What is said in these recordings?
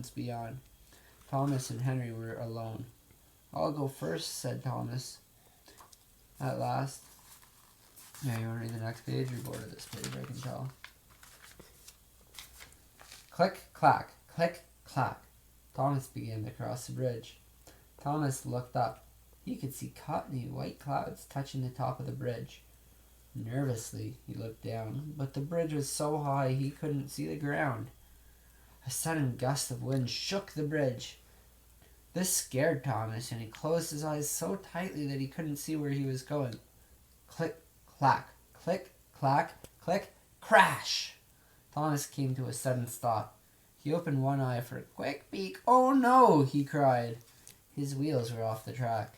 mountains beyond. Thomas and Henry were alone. "I'll go first," said Thomas at last. Yeah, you want to read the next page? You're bored of this page, I can tell. Click, clack, click, clack. Thomas began to cross the bridge. Thomas looked up. He could see cottony white clouds touching the top of the bridge. Nervously, he looked down, but the bridge was so high he couldn't see the ground. A sudden gust of wind shook the bridge. This scared Thomas, and he closed his eyes so tightly that he couldn't see where he was going. Click, clack, click, clack, click, crash! Thomas came to a sudden stop. He opened one eye for a quick peek. "Oh no!" he cried. His wheels were off the track.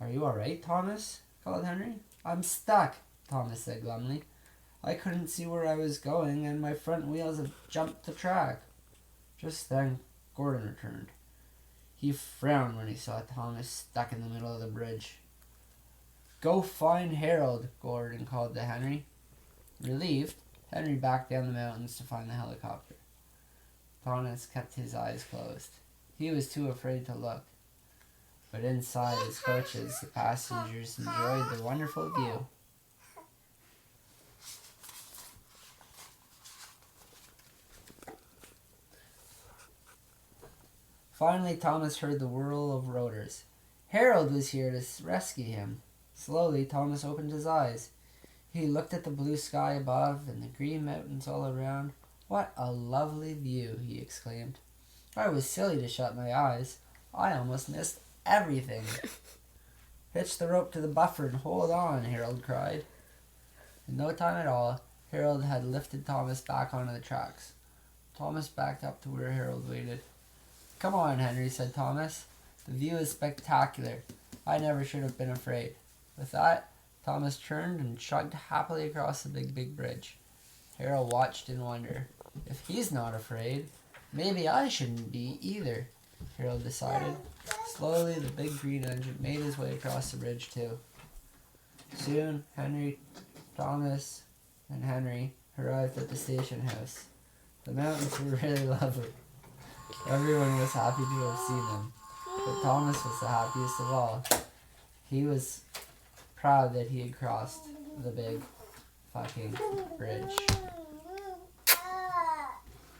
"Are you all right, Thomas?" called Henry. "I'm stuck," Thomas said glumly. "I couldn't see where I was going, and my front wheels have jumped the track." Just then Gordon returned. He frowned when he saw Thomas stuck in the middle of the bridge. "Go find Harold," Gordon called to Henry. Relieved, Henry backed down the mountains to find the helicopter. Thomas kept his eyes closed. He was too afraid to look. But inside his coaches, the passengers enjoyed the wonderful view. Finally, Thomas heard the whirl of rotors. Harold was here to rescue him. Slowly, Thomas opened his eyes. He looked at the blue sky above and the green mountains all around. "What a lovely view!" he exclaimed. "I was silly to shut my eyes. I almost missed everything." "Hitch the rope to the buffer and hold on," Harold cried. In no time at all, Harold had lifted Thomas back onto the tracks. Thomas backed up to where Harold waited. "Come on, Henry," said Thomas. "The view is spectacular. I never should have been afraid." With that, Thomas turned and chugged happily across the big bridge. Harold watched in wonder. "If he's not afraid, maybe I shouldn't be either," Harold decided. Slowly, the big green engine made his way across the bridge too. Soon, Thomas and Henry arrived at the station house. The mountains were really lovely. Everyone was happy to have seen them, but Thomas was the happiest of all. He was proud that he had crossed the big fucking bridge.